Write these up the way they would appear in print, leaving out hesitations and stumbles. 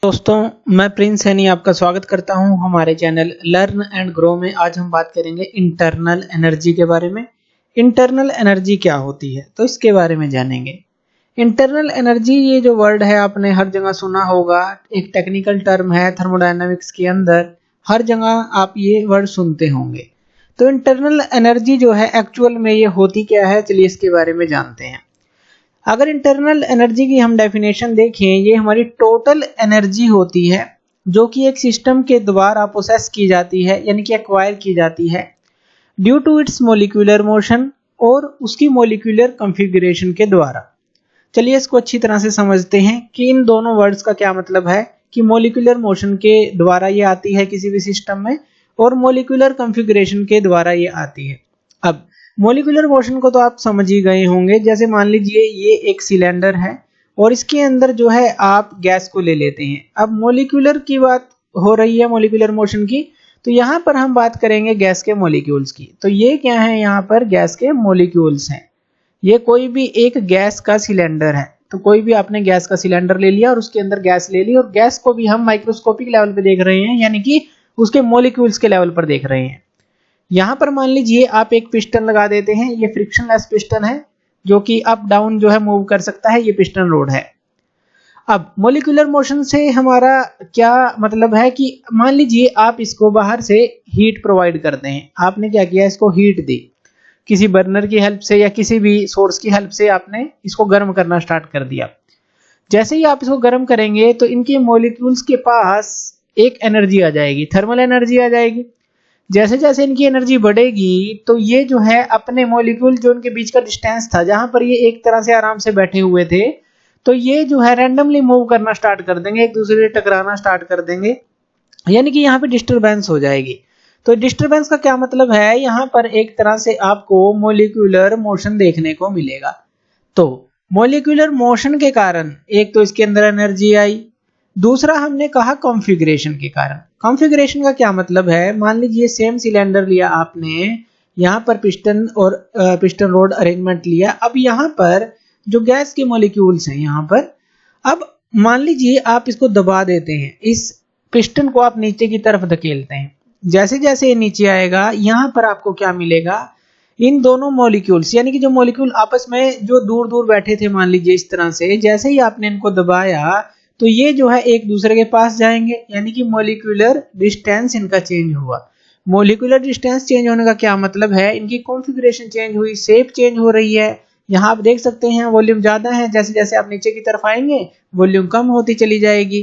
दोस्तों, मैं प्रिंस सैनी आपका स्वागत करता हूं हमारे चैनल लर्न एंड ग्रो में। आज हम बात करेंगे इंटरनल एनर्जी के बारे में। इंटरनल एनर्जी क्या होती है तो इसके बारे में जानेंगे। इंटरनल एनर्जी ये जो वर्ड है आपने हर जगह सुना होगा, एक टेक्निकल टर्म है थर्मोडायनामिक्स के अंदर, हर जगह आप ये वर्ड सुनते होंगे। तो इंटरनल एनर्जी जो है एक्चुअल में ये होती क्या है, चलिए इसके बारे में जानते हैं। अगर इंटरनल एनर्जी की हम डेफिनेशन देखें, ये हमारी टोटल एनर्जी होती है जो कि एक सिस्टम के द्वारा प्रोसेस की जाती है, यानी कि एक्वायर की जाती है due to its molecular motion और उसकी मोलिकुलर कॉन्फ़िगरेशन के द्वारा। चलिए इसको अच्छी तरह से समझते हैं कि इन दोनों वर्ड्स का क्या मतलब है कि मोलिकुलर मोशन के द्वारा ये आती है किसी भी सिस्टम में और मोलिकुलर कॉन्फ़िगरेशन के द्वारा ये आती है। अब मोलिकुलर मोशन को तो आप समझ ही गए होंगे। जैसे मान लीजिए ये एक सिलेंडर है और इसके अंदर जो है आप गैस को ले लेते हैं। अब मोलिकुलर की बात हो रही है, मोलिकुलर मोशन की, तो यहाँ पर हम बात करेंगे गैस के मोलिक्यूल्स की। तो ये क्या है, यहाँ पर गैस के मोलिक्यूल्स हैं। ये कोई भी एक गैस का सिलेंडर है। तो कोई भी आपने गैस का सिलेंडर ले लिया और उसके अंदर गैस ले ली और गैस को भी हम माइक्रोस्कोपिक लेवल पे देख रहे हैं, यानी कि उसके मोलिक्यूल्स के लेवल पर देख रहे हैं। यहां पर मान लीजिए आप एक पिस्टन लगा देते हैं। ये फ्रिक्शनलेस पिस्टन है जो कि अप डाउन जो है मूव कर सकता है। ये पिस्टन रोड है। अब मोलिकुलर मोशन से हमारा क्या मतलब है कि मान लीजिए आप इसको बाहर से हीट प्रोवाइड करते हैं। आपने क्या किया, इसको हीट दी किसी बर्नर की हेल्प से या किसी भी सोर्स की हेल्प से, आपने इसको गर्म करना स्टार्ट कर दिया। जैसे ही आप इसको गर्म करेंगे तो इनके मॉलिक्यूल्स के पास एक एनर्जी आ जाएगी, थर्मल एनर्जी आ जाएगी। जैसे जैसे इनकी एनर्जी बढ़ेगी तो ये जो है अपने मॉलिक्यूल, जो इनके बीच का डिस्टेंस था जहां पर ये एक तरह से आराम से बैठे हुए थे, तो ये जो है रैंडमली मूव करना स्टार्ट कर देंगे, एक दूसरे से टकराना स्टार्ट कर देंगे, यानी कि यहाँ पे डिस्टरबेंस हो जाएगी। तो डिस्टरबेंस का क्या मतलब है, यहाँ पर एक तरह से आपको मोलिकुलर मोशन देखने को मिलेगा। तो मोलिकुलर मोशन के कारण एक तो इसके अंदर एनर्जी आई, दूसरा हमने कहा कॉन्फ़िगरेशन के कारण। कॉन्फ़िगरेशन का क्या मतलब है, मान लीजिए सेम सिलेंडर लिया आपने, यहाँ पर पिस्टन और पिस्टन रोड अरेंजमेंट लिया। अब यहाँ पर जो गैस के मॉलिक्यूल्स हैं, यहाँ पर अब मान लीजिए आप इसको दबा देते हैं, इस पिस्टन को आप नीचे की तरफ धकेलते हैं। जैसे जैसे ये नीचे आएगा, यहाँ पर आपको क्या मिलेगा, इन दोनों मॉलिक्यूल्स, यानी कि जो मॉलिक्यूल आपस में जो दूर दूर बैठे थे, मान लीजिए इस तरह से, जैसे ही आपने इनको दबाया तो ये जो है एक दूसरे के पास जाएंगे, यानी कि मॉलिक्यूलर डिस्टेंस इनका चेंज हुआ। मॉलिक्यूलर डिस्टेंस चेंज होने का क्या मतलब है, इनकी कॉन्फ़िगरेशन चेंज हुई, शेप चेंज हो रही है। यहाँ आप देख सकते हैं वॉल्यूम ज्यादा है, जैसे जैसे आप नीचे की तरफ आएंगे वॉल्यूम कम होती चली जाएगी।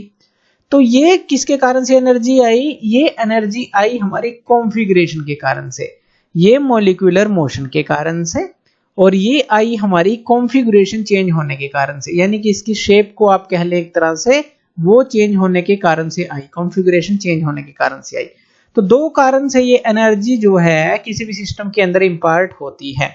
तो ये किसके कारण से एनर्जी आई, ये एनर्जी आई हमारी कॉन्फ़िगरेशन के कारण से, ये मॉलिक्यूलर मोशन के कारण से, और ये आई हमारी कॉन्फ़िगरेशन चेंज होने के कारण से, यानी कि इसकी शेप को आप कह लें एक तरह से, वो चेंज होने के कारण से आई, कॉन्फ़िगरेशन चेंज होने के कारण से आई। तो दो कारण से ये एनर्जी जो है किसी भी सिस्टम के अंदर इंपार्ट होती है।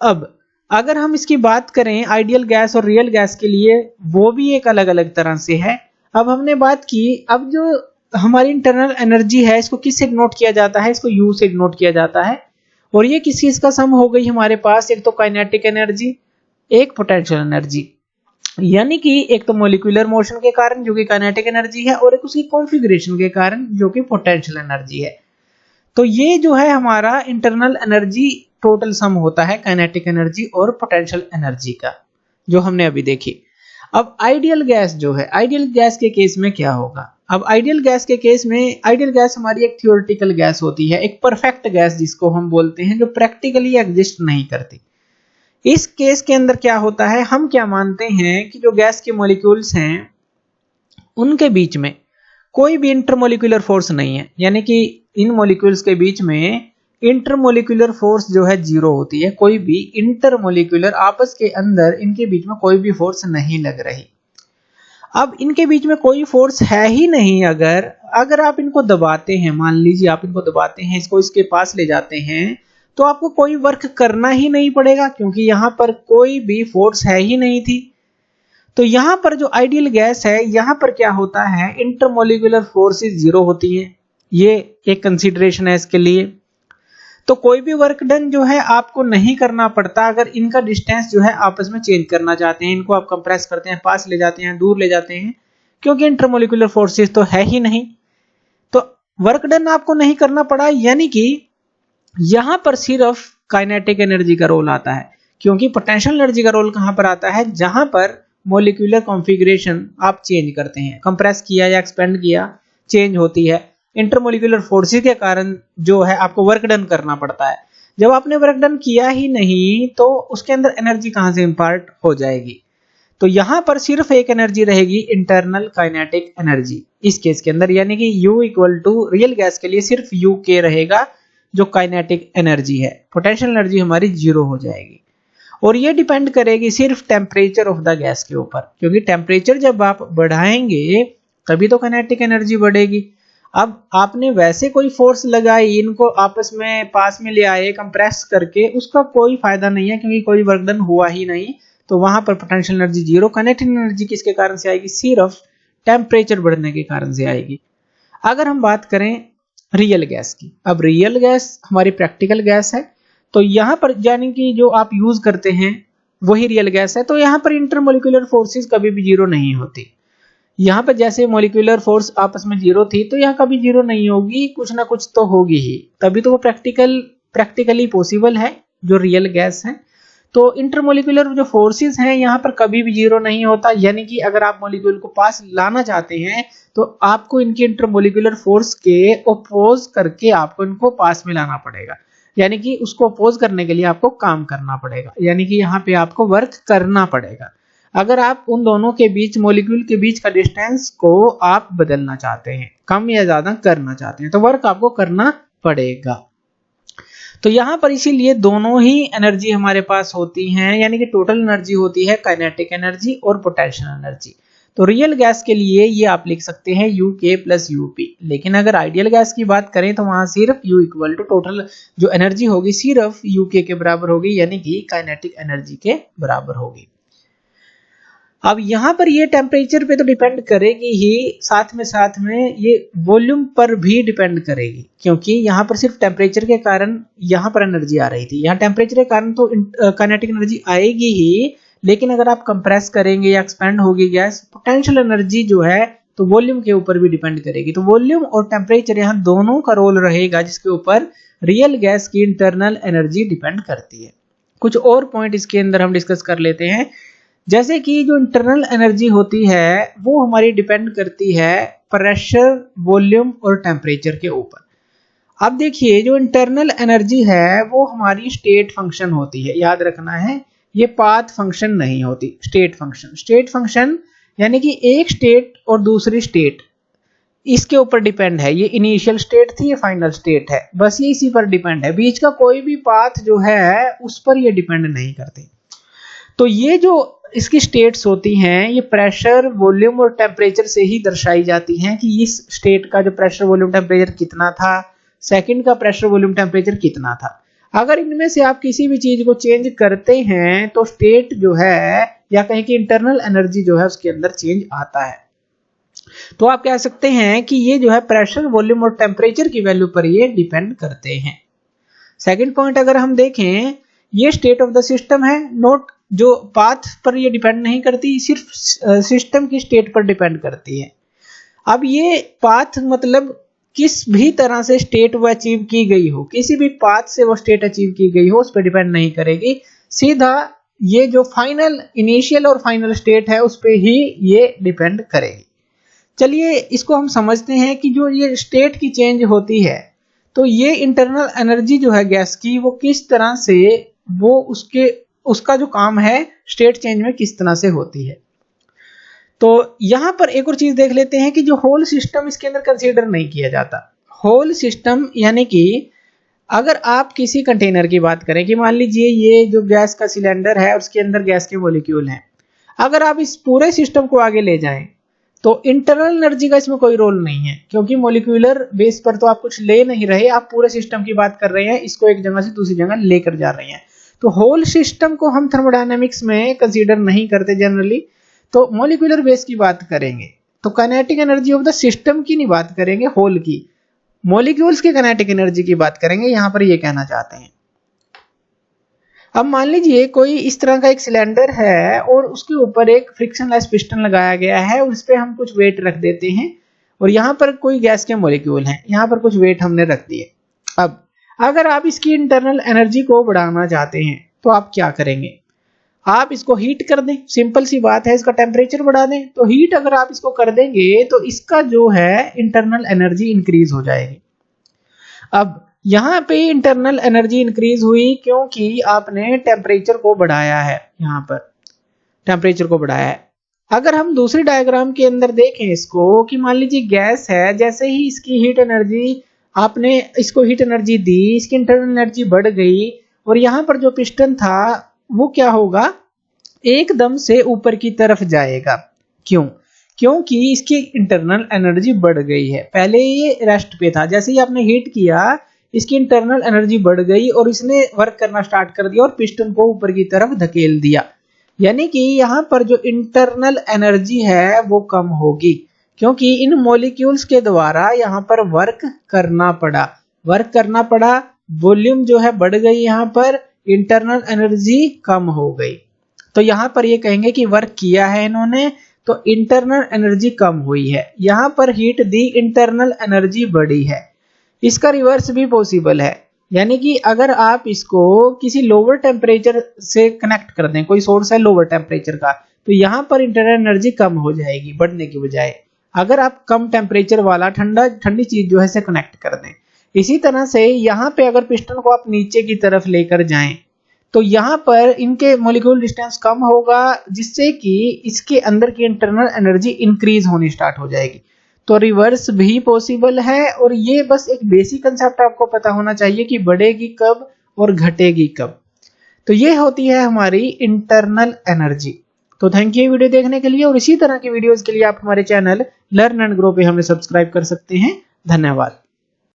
अब अगर हम इसकी बात करें आइडियल गैस और रियल गैस के लिए, वो भी एक अलग अलग तरह से है। अब हमने बात की, अब जो हमारी इंटरनल एनर्जी है इसको किससे डिनोट किया जाता है, इसको यू से डिनोट किया जाता है। और ये किस चीज का सम हो गई हमारे पास, एक तो काइनेटिक एनर्जी, एक पोटेंशियल एनर्जी, यानी कि एक तो मॉलिक्यूलर मोशन के कारण जो कि काइनेटिक एनर्जी है, और एक उसकी कॉन्फ़िगरेशन के कारण जो कि पोटेंशियल एनर्जी है। तो ये जो है हमारा इंटरनल एनर्जी टोटल सम होता है काइनेटिक एनर्जी और पोटेंशियल एनर्जी का, जो हमने अभी देखी। अब आइडियल गैस जो है, आइडियल गैस के केस में क्या होगा। अब आइडियल गैस के केस में, आइडियल गैस हमारी एक थ्योरेटिकल गैस होती है, एक परफेक्ट गैस जिसको हम बोलते हैं, जो प्रैक्टिकली एग्जिस्ट नहीं करती। इस केस के अंदर क्या होता है, हम क्या मानते हैं कि जो गैस के मॉलिक्यूल्स हैं उनके बीच में कोई भी इंटरमोलिकुलर फोर्स नहीं है, यानी कि इन मॉलिक्यूल्स के बीच में इंटरमोलिकुलर फोर्स जो है जीरो होती है। कोई भी इंटरमोलिकुलर आपस के अंदर इनके बीच में कोई भी फोर्स नहीं लग रही। अब इनके बीच में कोई फोर्स है ही नहीं, अगर आप इनको दबाते हैं, मान लीजिए आप इनको दबाते हैं, इसको इसके पास ले जाते हैं, तो आपको कोई वर्क करना ही नहीं पड़ेगा, क्योंकि यहां पर कोई भी फोर्स है ही नहीं थी। तो यहां पर जो आइडियल गैस है, यहां पर क्या होता है, इंटरमोलिकुलर फोर्सेस जीरो होती है। ये एक कंसीडरेशन है इसके लिए। तो कोई भी वर्क डन जो है आपको नहीं करना पड़ता अगर इनका डिस्टेंस जो है आपस में चेंज करना चाहते हैं। इनको आप कंप्रेस करते हैं, पास ले जाते हैं, दूर ले जाते हैं, क्योंकि इंटरमोलिकुलर फोर्सेस तो है ही नहीं, तो वर्क डन आपको नहीं करना पड़ा। यानी कि यहां पर सिर्फ काइनेटिक एनर्जी का रोल आता है, क्योंकि पोटेंशियल एनर्जी का रोल कहां पर आता है, जहां पर मॉलिक्यूलर कॉन्फ़िगरेशन आप चेंज करते हैं, कंप्रेस किया या एक्सपेंड किया, चेंज होती है। इंटरमोलिकुलर फोर्सेस के कारण जो है आपको वर्क डन करना पड़ता है। जब आपने वर्क डन किया ही नहीं तो उसके अंदर एनर्जी कहां से इंपार्ट हो जाएगी। तो यहां पर सिर्फ एक एनर्जी रहेगी, इंटरनल काइनेटिक एनर्जी इस केस के अंदर, यानी कि U equal to real gas के लिए सिर्फ UK रहेगा जो काइनेटिक एनर्जी है। पोटेंशियल एनर्जी हमारी 0 हो जाएगी और ये डिपेंड करेगी सिर्फ टेम्परेचर ऑफ द गैस के ऊपर, क्योंकि टेम्परेचर जब आप बढ़ाएंगे तभी तो काइनेटिक एनर्जी बढ़ेगी। अब आपने वैसे कोई फोर्स लगाई, इनको आपस में पास में ले आए कंप्रेस करके, उसका कोई फायदा नहीं है क्योंकि कोई वर्क डन हुआ ही नहीं, तो वहां पर पोटेंशियल एनर्जी 0। काइनेटिक एनर्जी किसके कारण से आएगी, सिर्फ टेम्परेचर बढ़ने के कारण से आएगी। अगर हम बात करें रियल गैस की, अब रियल गैस हमारी प्रैक्टिकल गैस है, तो यहां पर यानी कि जो आप यूज करते हैं वही रियल गैस है, तो यहां पर इंटरमोलिकुलर फोर्सेस कभी भी 0 नहीं होती। यहां पर जैसे मॉलिक्यूलर फोर्स आपस में 0 थी, तो यहां कभी 0 नहीं होगी, कुछ ना कुछ तो होगी ही, तभी तो वो प्रैक्टिकली पॉसिबल है जो रियल गैस है। तो इंटरमोलिकुलर जो फोर्सेस हैं यहां पर कभी भी 0 नहीं होता, यानी कि अगर आप मॉलिक्यूल को पास लाना चाहते हैं तो आपको इनके इंटरमोलिकुलर फोर्स के अपोज करके आपको इनको पास में लाना पड़ेगा, यानी कि उसको अपोज करने के लिए आपको काम करना पड़ेगा, यानी कि यहाँ पे आपको वर्क करना पड़ेगा। अगर आप उन दोनों के बीच, मॉलिक्यूल के बीच का डिस्टेंस को आप बदलना चाहते हैं, कम या ज्यादा करना चाहते हैं, तो वर्क आपको करना पड़ेगा। तो यहां पर इसीलिए दोनों ही एनर्जी हमारे पास होती हैं, यानी कि टोटल एनर्जी होती है काइनेटिक एनर्जी और पोटेंशियल एनर्जी। तो रियल गैस के लिए ये आप लिख सकते हैं UK प्लस UP, लेकिन अगर आइडियल गैस की बात करें तो वहां सिर्फ U इक्वल टू टोटल जो एनर्जी होगी सिर्फ UK के बराबर होगी, यानी कि काइनेटिक एनर्जी के बराबर होगी। अब यहां पर ये टेम्परेचर पे तो डिपेंड करेगी ही, साथ में ये वॉल्यूम पर भी डिपेंड करेगी, क्योंकि यहां पर सिर्फ टेम्परेचर के कारण यहां पर एनर्जी आ रही थी, यहां टेम्परेचर के कारण तो काइनेटिक एनर्जी आएगी ही, लेकिन अगर आप कंप्रेस करेंगे या एक्सपेंड होगी गैस, पोटेंशियल एनर्जी जो है तो वॉल्यूम के ऊपर भी डिपेंड करेगी। तो वॉल्यूम और टेम्परेचर यहाँ दोनों का रोल रहेगा, जिसके ऊपर रियल गैस की इंटरनल एनर्जी डिपेंड करती है। कुछ और पॉइंट इसके अंदर हम डिस्कस कर लेते हैं, जैसे कि जो इंटरनल एनर्जी होती है वो हमारी डिपेंड करती है प्रेशर, वॉल्यूम और टेम्परेचर के ऊपर। अब देखिए जो इंटरनल एनर्जी है वो हमारी स्टेट फंक्शन होती है, याद रखना है, ये पाथ फंक्शन नहीं होती, स्टेट फंक्शन। स्टेट फंक्शन यानी कि एक स्टेट और दूसरी स्टेट इसके ऊपर डिपेंड है, ये इनिशियल स्टेट थी, ये फाइनल स्टेट है, बस ये इसी पर डिपेंड है, बीच का कोई भी पाथ जो है उस पर ये डिपेंड नहीं करते। तो ये जो इसकी स्टेट्स होती हैं ये प्रेशर, वॉल्यूम और टेम्परेचर से ही दर्शाई जाती हैं कि इस स्टेट का जो प्रेशर, वॉल्यूम, टेम्परेचर कितना था, सेकंड का प्रेशर, वॉल्यूम, टेम्परेचर कितना था। अगर इनमें से आप किसी भी चीज को चेंज करते हैं तो स्टेट जो है या कहें कि इंटरनल एनर्जी जो है उसके अंदर चेंज आता है। तो आप कह सकते हैं कि ये जो है प्रेशर, वॉल्यूम और टेम्परेचर की वैल्यू पर ये डिपेंड करते हैं। सेकंड पॉइंट अगर हम देखें, ये स्टेट ऑफ द सिस्टम है, नोट जो पाथ पर ये डिपेंड नहीं करती, सिर्फ सिस्टम की स्टेट पर डिपेंड करती है। अब ये पाथ मतलब किस भी तरह से स्टेट वो अचीव की गई हो, किसी भी पाथ से वो स्टेट अचीव की गई हो उस पर डिपेंड नहीं करेगी, सीधा ये जो फाइनल, इनिशियल और फाइनल स्टेट है उस पर ही ये डिपेंड करेगी। चलिए इसको हम समझते हैं कि जो ये स्टेट की चेंज होती है तो ये इंटरनल एनर्जी जो है गैस की वो किस तरह से, वो उसका जो काम है स्टेट चेंज में किस तरह से होती है। तो यहां पर एक और चीज देख लेते हैं कि जो होल सिस्टम इसके अंदर कंसीडर नहीं किया जाता। होल सिस्टम यानी कि अगर आप किसी कंटेनर की बात करें कि मान लीजिए ये जो गैस का सिलेंडर है उसके अंदर गैस के मॉलिक्यूल हैं, अगर आप इस पूरे सिस्टम को आगे ले जाएं तो इंटरनल एनर्जी का इसमें कोई रोल नहीं है, क्योंकि मॉलिक्यूलर बेस पर तो आप कुछ ले नहीं रहे, आप पूरे सिस्टम की बात कर रहे हैं, इसको एक जगह से दूसरी जगह लेकर जा रहे हैं। तो होल सिस्टम को हम थर्मोडायनेमिक्स में कंसीडर नहीं करते जनरली, तो मॉलिक्यूलर बेस की बात करेंगे तो kinetic energy of the system की नहीं बात करेंगे, होल की, मॉलिक्यूल्स की काइनेटिक एनर्जी की बात करेंगे, यहां पर ये कहना चाहते हैं। अब मान लीजिए कोई इस तरह का एक सिलेंडर है और उसके ऊपर एक फ्रिक्शनलेस पिस्टन लगाया गया है और इस पे हम कुछ वेट रख देते हैं और यहाँ पर कोई गैस के मॉलिक्यूल हैं, यहाँ पर कुछ वेट हमने रख दिए। अब अगर आप इसकी इंटरनल एनर्जी को बढ़ाना चाहते हैं तो आप क्या करेंगे? आप इसको हीट कर दें, सिंपल सी बात है, इसका टेम्परेचर बढ़ा दें। तो हीट अगर आप इसको कर देंगे तो इसका जो है इंटरनल एनर्जी इंक्रीज हो जाएगी। अब यहाँ पे इंटरनल एनर्जी इंक्रीज हुई क्योंकि आपने टेम्परेचर को बढ़ाया है, यहाँ पर टेम्परेचर को बढ़ाया है। अगर हम दूसरी डायग्राम के अंदर देखें इसको कि मान लीजिए गैस है, जैसे ही इसकी हीट एनर्जी, आपने इसको हीट एनर्जी दी, इसकी इंटरनल एनर्जी बढ़ गई और यहाँ पर जो पिस्टन था वो क्या होगा, एकदम से ऊपर की तरफ जाएगा। क्यों? क्योंकि इसकी इंटरनल एनर्जी बढ़ गई है। पहले ये रेस्ट पे था, जैसे ही आपने हीट किया इसकी इंटरनल एनर्जी बढ़ गई और इसने वर्क करना स्टार्ट कर दिया और पिस्टन को ऊपर की तरफ धकेल दिया। यानी कि यहाँ पर जो इंटरनल एनर्जी है वो कम होगी क्योंकि इन मॉलिक्यूल्स के द्वारा यहाँ पर वर्क करना पड़ा, वॉल्यूम जो है बढ़ गई, यहाँ पर इंटरनल एनर्जी कम हो गई। तो यहाँ पर ये कहेंगे कि वर्क किया है इन्होंने तो इंटरनल एनर्जी कम हुई है। यहाँ पर हीट दी, इंटरनल एनर्जी बढ़ी है। इसका रिवर्स भी पॉसिबल है, यानी कि अगर आप इसको किसी लोअर टेम्परेचर से कनेक्ट कर दें, कोई सोर्स है लोअर टेम्परेचर का, तो यहाँ पर इंटरनल एनर्जी कम हो जाएगी बढ़ने की बजाय। अगर आप कम टेम्परेचर वाला ठंडी चीज जो है से कनेक्ट कर दें। इसी तरह से यहाँ पे अगर पिस्टन को आप नीचे की तरफ लेकर जाएं तो यहाँ पर इनके मॉलिक्यूल डिस्टेंस कम होगा, जिससे कि इसके अंदर की इंटरनल एनर्जी इंक्रीज होनी स्टार्ट हो जाएगी। तो रिवर्स भी पॉसिबल है और ये बस एक बेसिक कंसेप्ट आपको पता होना चाहिए कि बढ़ेगी कब और घटेगी कब। तो ये होती है हमारी इंटरनल एनर्जी। तो थैंक यू वीडियो देखने के लिए और इसी तरह की वीडियोस के लिए आप हमारे चैनल लर्न एंड ग्रो पे हमें सब्सक्राइब कर सकते हैं। धन्यवाद।